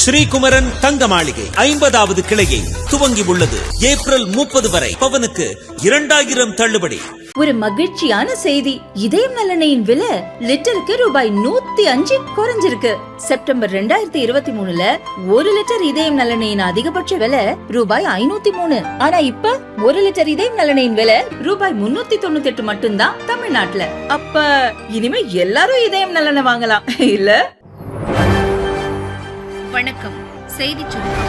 ஸ்ரீகுமரன் தங்க மாளிகை 50வது கிளையை துவங்கி உள்ளது. ஏப்ரல் 30 வரை பவனுக்கு 2000 தள்ளுபடி. ஒரு மகிழ்ச்சியான செய்தி. இதயம் நலனையின் விலை லிட்டருக்கு ரூபாய் 105 குறைஞ்சிருக்கு. செப்டம்பர் 2023ல 1 லிட்டர் இதயம் நலனையின் அதிகபட்ச விலை ரூபாய் 503. ஆனா இப்ப 1 லிட்டர் இதயம் நலனையின் விலை ரூபாய் 398 மட்டும்தான் தமிழ்நாட்டுல. அப்ப இனிமே எல்லாரும் இதயம் நலனை வாங்கலாம் இல்ல? வணக்கம். செய்தி சுருக்கம்.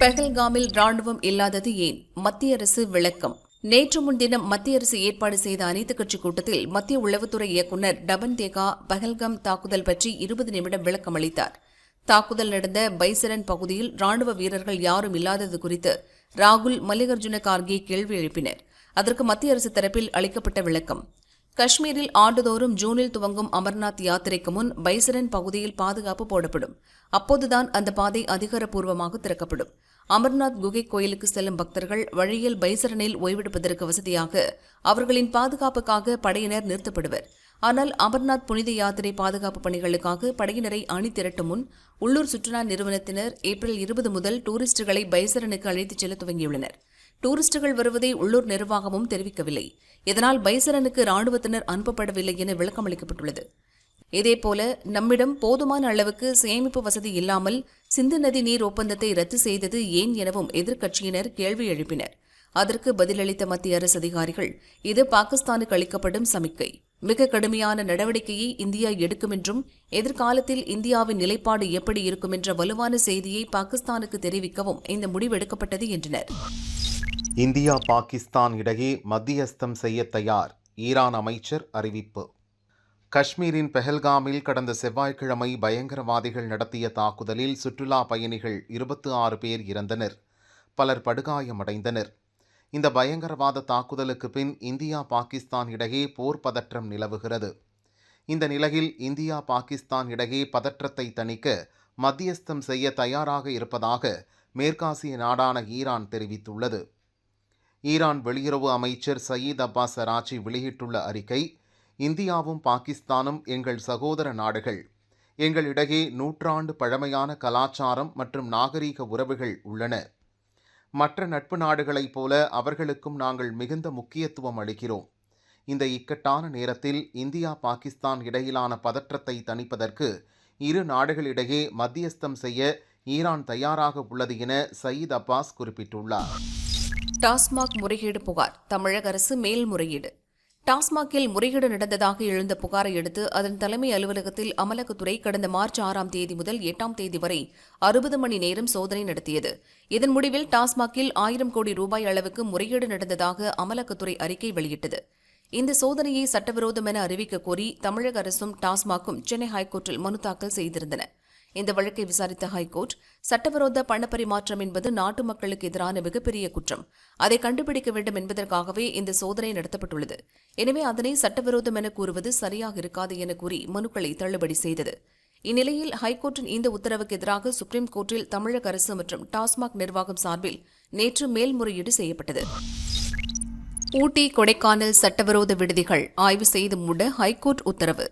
பெஹல்காமில் ராணுவம் இல்லாதது ஏன்? மத்திய அரசு விளக்கம். நேற்று முன்தினம் மத்திய அரசு ஏற்பாடு செய்த அனைத்துக் கட்சி கூட்டத்தில் மத்திய உளவுத்துறை இயக்குநர் டபன் தேகா பஹல்காம் தாக்குதல் பற்றி 20 நிமிடம் விளக்கம் அளித்தார். தாக்குதல் நடந்த பைசரன் பகுதியில் ராணுவ வீரர்கள் யாரும் இல்லாதது குறித்து ராகுல் மல்லிகார்ஜுன கார்கே கேள்வி எழுப்பினர். அதற்கு மத்திய அரசு தரப்பில் அளிக்கப்பட்ட விளக்கம்: காஷ்மீரில் ஆண்டுதோறும் ஜூனில் துவங்கும் அமர்நாத் யாத்திரைக்கு முன் பைசரன் பகுதியில் பாதுகாப்பு போடப்படும். அப்போதுதான் அந்த பாதை அதிகாரப்பூர்வமாக திறக்கப்படும். அமர்நாத் குகை கோயிலுக்கு செல்லும் பக்தர்கள் வழியில் பைசரனில் ஓய்வெடுப்பதற்கு வசதியாக அவர்களின் பாதுகாப்புக்காக படையினர் நிறுத்தப்படுவர். ஆனால் அமர்நாத் புனித யாத்திரை பாதுகாப்பு பணிகளுக்காக படையினரை அணி திரட்டும் முன் உள்ளூர் சுற்றுலா நிறுவனத்தினர் ஏப்ரல் 20 முதல் டூரிஸ்டுகளை பைசரனுக்கு அழைத்துச் செல்ல துவங்கியுள்ளனர். டூரிஸ்டுகள் வருவதை உள்ளூர் நிர்வாகமும் தெரிவிக்கவில்லை. இதனால் பைசரனுக்கு ராணுவத்தினர் அனுப்பப்படவில்லை என விளக்கம் அளிக்கப்பட்டுள்ளது. இதேபோல நம்மிடம் போதுமான அளவுக்கு சேமிப்பு வசதி இல்லாமல் சிந்து நதி நீர் ஒப்பந்தத்தை ரத்து செய்தது ஏன் எனவும் எதிர்க்கட்சியினர் கேள்வி எழுப்பினர். அதற்கு பதிலளித்த மத்திய அரசு அதிகாரிகள், இது பாகிஸ்தானுக்கு அளிக்கப்படும் சமிக்கை. மிக கடுமையான நடவடிக்கையை இந்தியா எடுக்கும் என்றும் எதிர்காலத்தில் இந்தியாவின் நிலைப்பாடு எப்படி இருக்கும் என்ற வலுவான செய்தியை பாகிஸ்தானுக்கு தெரிவிக்கவும் இந்த முடிவு எடுக்கப்பட்டது என்றனர். இந்தியா பாகிஸ்தான் இடையே மத்தியஸ்தம் செய்ய தயார், ஈரான் அமைச்சர் அறிவிப்பு. காஷ்மீரின் பெஹல்காமில் கடந்த செவ்வாய்க்கிழமை பயங்கரவாதிகள் நடத்திய தாக்குதலில் சுற்றுலா பயணிகள் 26 பேர் இறந்தனர், பலர் படுகாயமடைந்தனர். இந்த பயங்கரவாத தாக்குதலுக்கு பின் இந்தியா பாகிஸ்தான் இடையே போர் பதற்றம் நிலவுகிறது. இந்த நிலையில் இந்தியா பாகிஸ்தான் இடையே பதற்றத்தை தணிக்க மத்தியஸ்தம் செய்ய தயாராக இருப்பதாக மேற்காசிய நாடான ஈரான் தெரிவித்துள்ளது. ஈரான் வெளியுறவு அமைச்சர் சயீத் அப்பாஸ் அராச்சி வெளியிட்டுள்ள அறிக்கை: இந்தியாவும் பாகிஸ்தானும் எங்கள் சகோதர நாடுகள். எங்களிடையே நூற்றாண்டு பழமையான கலாச்சாரம் மற்றும் நாகரீக உறவுகள் உள்ளன. மற்ற நட்பு நாடுகளைப் போல அவர்களுக்கும் நாங்கள் மிகுந்த முக்கியத்துவம் அளிக்கிறோம். இந்த இக்கட்டான நேரத்தில் இந்தியா பாகிஸ்தான் இடையிலான பதற்றத்தை தணிப்பதற்கு இரு நாடுகளிடையே மத்தியஸ்தம் செய்ய ஈரான் தயாராக உள்ளது என சயீத் அப்பாஸ் குறிப்பிட்டுள்ளார். டாஸ்மாக் முறைகேடு புகார், தமிழக அரசு மேல்முறையீடு. டாஸ்மாகில் முறைகேடு நடந்ததாக எழுந்த புகாரை அடுத்து அதன் தலைமை அலுவலகத்தில் அமலாக்கத்துறை கடந்த மார்ச் 6ஆம் தேதி முதல் 8ஆம் தேதி வரை 60 மணி நேரம் சோதனை நடத்தியது. இதன் முடிவில் டாஸ்மாகில் 1000 கோடி ரூபாய் அளவுக்கு முறைகேடு நடந்ததாக அமலாக்கத்துறை அறிக்கை வெளியிட்டது. இந்த சோதனையை சட்டவிரோதம் என அறிவிக்க கோரி தமிழக அரசும் டாஸ்மாகும் சென்னை ஹைகோர்ட்டில் மனு தாக்கல் செய்திருந்தன. இந்த வழக்கை விசாரித்த ஹைகோர்ட், சட்டவிரோத பணப்பரிமாற்றம் என்பது நாட்டு மக்களுக்கு எதிரான மிகப்பெரிய குற்றம். அதை கண்டுபிடிக்க வேண்டும் என்பதற்காகவே இந்த சோதனை நடத்தப்பட்டுள்ளது. எனவே அதனை சட்டவிரோதம் என கூறுவது சரியாக இருக்காது என கூறி மனுக்களை தள்ளுபடி செய்தது. இந்நிலையில் ஹைகோர்ட்டின் இந்த உத்தரவுக்கு எதிராக சுப்ரீம் கோர்ட்டில் தமிழக அரசு மற்றும் டாஸ்மாக் நிர்வாகம் சார்பில் நேற்று மேல்முறையீடு செய்யப்பட்டது. ஊட்டி கொடைக்கானல் சட்டவிரோத விடுதிகள் ஆய்வு செய்து மூட ஹைகோர்ட் உத்தரவு.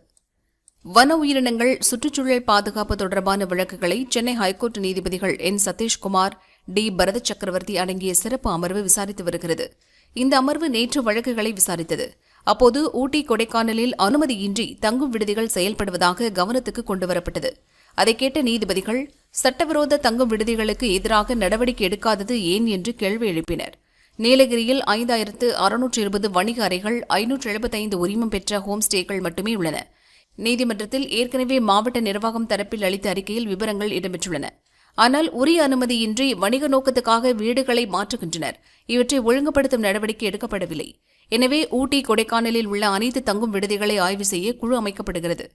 வன உயிரினங்கள் சுற்றுச்சூழல் பாதுகாப்பு தொடர்பான வழக்குகளை சென்னை ஹைகோர்ட் நீதிபதிகள் என் சதீஷ்குமார், டி பரத சக்கரவர்த்தி அடங்கிய சிறப்பு அமர்வு விசாரித்து வருகிறது. இந்த அமர்வு நேற்று வழக்குகளை விசாரித்தது. அப்போது ஊட்டி கொடைக்கானலில் அனுமதியின்றி தங்கும் விடுதிகள் செயல்படுவதாக கவனத்துக்கு கொண்டுவரப்பட்டது. அதை கேட்ட நீதிபதிகள், சட்டவிரோத தங்கும் விடுதிகளுக்கு எதிராக நடவடிக்கை எடுக்காதது ஏன் என்று கேள்வி எழுப்பினர். நீலகிரியில் 5620 வணிக அறைகள், 575 உரிமம் பெற்ற ஹோம் ஸ்டேக்கள் மட்டுமே உள்ளன. நீதிமன்றத்தில் ஏற்கனவே மாவட்ட நிர்வாகம் தரப்பில் அளித்த அறிக்கையில் விவரங்கள் இடம்பெற்றுள்ளன. ஆனால் உரிய அனுமதியின்றி வணிக நோக்கத்துக்காக வீடுகளை மாற்றுகின்றனர். இவற்றை ஒழுங்குபடுத்தும் நடவடிக்கை எடுக்கப்படவில்லை. எனவே ஊட்டி கொடைக்கானலில் உள்ள அனைத்து தங்கும் விடுதிகளை ஆய்வு செய்ய குழு அமைக்கப்படுகிறது.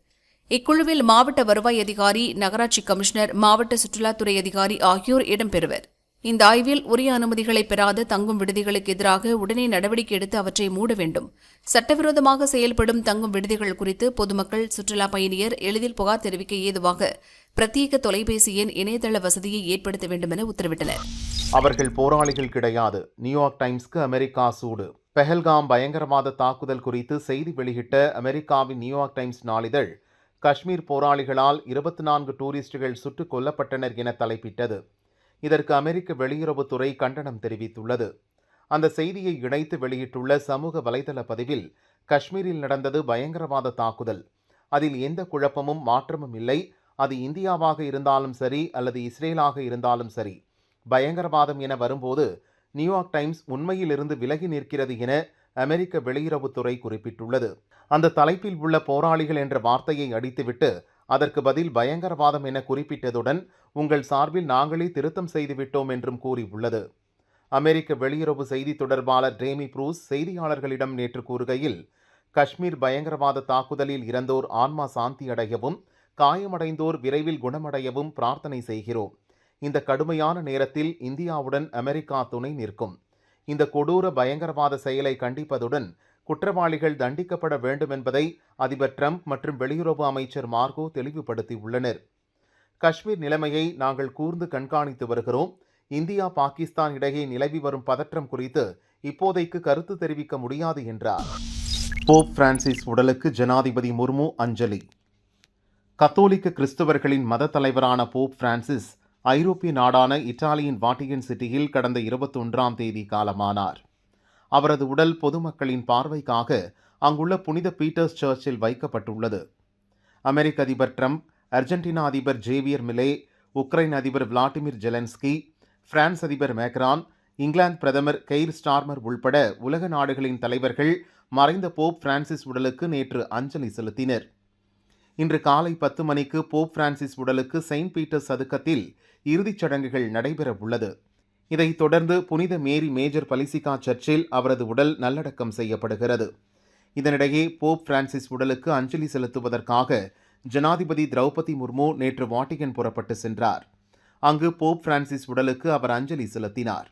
இக்குழுவில் மாவட்ட வருவாய் அதிகாரி, நகராட்சி கமிஷனர், மாவட்ட சுற்றுலாத்துறை அதிகாரி ஆகியோர் இடம்பெறுவர். இந்த ஆய்வில் உரிய அனுமதிகளை பெறாத தங்கும் விடுதிகளுக்கு எதிராக உடனே நடவடிக்கை எடுத்து அவற்றை மூட வேண்டும். சட்டவிரோதமாக செயல்படும் தங்கும் விடுதிகள் குறித்து பொதுமக்கள், சுற்றுலா பயணியர் எளிதில் புகார் தெரிவிக்க ஏதுவாக பிரத்யேக தொலைபேசி எண், இணையதள வசதியை ஏற்படுத்த வேண்டும் என உத்தரவிட்டனர். அவர்கள் போராளிகள் கிடையாது, நியூயார்க் டைம்ஸ்க்கு அமெரிக்கா சூடு. பெஹல்காம் பயங்கரவாத தாக்குதல் குறித்து செய்தி வெளியிட்ட அமெரிக்காவின் நியூயார்க் டைம்ஸ் நாளிதழ் காஷ்மீர் போராளிகளால் 24 டூரிஸ்டுகள் சுட்டுக் கொல்லப்பட்டனர் என தலைப்பிட்டது. இதற்கு அமெரிக்க வெளியுறவுத்துறை கண்டனம் தெரிவித்துள்ளது. அந்த செய்தியை இணைத்து வெளியிட்டுள்ள சமூக வலைதள பதிவில், காஷ்மீரில் நடந்தது பயங்கரவாத தாக்குதல். அதில் எந்த குழப்பமும் மாற்றமும் இல்லை. அது இந்தியாவாக இருந்தாலும் சரி அல்லது இஸ்ரேலாக இருந்தாலும் சரி, பயங்கரவாதம் என வரும்போது நியூயார்க் டைம்ஸ் உண்மையிலிருந்து விலகி நிற்கிறது என அமெரிக்க வெளியுறவுத்துறை குறிப்பிட்டுள்ளது. அந்த தலைப்பில் உள்ள போராளிகள் என்ற வார்த்தையை அடித்துவிட்டு அதற்கு பதில் பயங்கரவாதம் என குறிப்பிட்டதுடன் உங்கள் சார்பில் நாங்களே திருத்தம் செய்துவிட்டோம் என்றும் கூறியுள்ளது. அமெரிக்க வெளியுறவு செய்தி தொடர்பாளர் டேமி ப்ரூஸ் செய்தியாளர்களிடம் நேற்று கூறுகையில், காஷ்மீர் பயங்கரவாத தாக்குதலில் இறந்தோர் ஆன்மா சாந்தி அடையவும் காயமடைந்தோர் விரைவில் குணமடையவும் பிரார்த்தனை செய்கிறோம். இந்த கடுமையான நேரத்தில் இந்தியாவுடன் அமெரிக்கா துணை நிற்கும். இந்த கொடூர பயங்கரவாத செயலை கண்டிப்பதுடன் குற்றவாளிகள் தண்டிக்கப்பட வேண்டும் என்பதை அதிபர் ட்ரம்ப் மற்றும் வெளியுறவு அமைச்சர் மார்கோ தெளிவுபடுத்தியுள்ளனர். காஷ்மீர் நிலைமையை நாங்கள் கூர்ந்து கண்காணித்து வருகிறோம். இந்தியா பாகிஸ்தான் இடையே நிலவி வரும் பதற்றம் குறித்து இப்போதைக்கு கருத்து தெரிவிக்க முடியாது என்றார். போப் பிரான்சிஸ் உடலுக்கு ஜனாதிபதி முர்மு அஞ்சலி. கத்தோலிக்க கிறிஸ்தவர்களின் மத தலைவரான போப் பிரான்சிஸ் ஐரோப்பிய நாடான இத்தாலியின் வாட்டிகன் சிட்டியில் கடந்த 21ஆம் தேதி காலமானார். அவரது உடல் பொதுமக்களின் பார்வைக்காக அங்குள்ள புனித பீட்டர்ஸ் சர்ச்சில் வைக்கப்பட்டுள்ளது. அமெரிக்க அதிபர் ட்ரம்ப், அர்ஜென்டினா அதிபர் ஜேவியர் மிலே, உக்ரைன் அதிபர் விளாடிமிர் ஜெலன்ஸ்கி, பிரான்ஸ் அதிபர் மேக்ரான், இங்கிலாந்து பிரதமர் கெய்ர் ஸ்டார்மர் உள்பட உலக நாடுகளின் தலைவர்கள் மறைந்த போப் பிரான்சிஸ் உடலுக்கு நேற்று அஞ்சலி செலுத்தினர். இன்று காலை 10 மணிக்கு போப் பிரான்சிஸ் உடலுக்கு செயின்ட் பீட்டர்ஸ் சதுக்கத்தில் இறுதிச் சடங்குகள் நடைபெற உள்ளது. இதைத் தொடர்ந்து புனித மேரி மேஜர் பலிசிகா சர்ச்சில் அவரது உடல் நல்லடக்கம் செய்யப்படுகிறது. இதனிடையே போப் பிரான்சிஸ் உடலுக்கு அஞ்சலி செலுத்துவதற்காக ஜனாதிபதி திரௌபதி முர்மு நேற்று வாட்டிகன் புறப்பட்டு சென்றார். அங்கு போப் பிரான்சிஸ் உடலுக்கு அவர் அஞ்சலி செலுத்தினார்.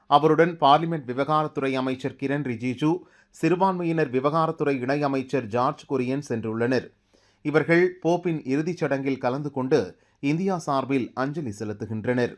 அவருடன் பார்லிமெண்ட் விவகாரத்துறை அமைச்சர் கிரண் ரிஜிஜு, சிறுபான்மையினர் விவகாரத்துறை இணை அமைச்சர் ஜார்ஜ் குரியன் சென்றுள்ளனர். இவர்கள் போப்பின் இறுதிச் சடங்கில் கலந்து கொண்டு இந்தியா சார்பில் அஞ்சலி செலுத்துகின்றனர்.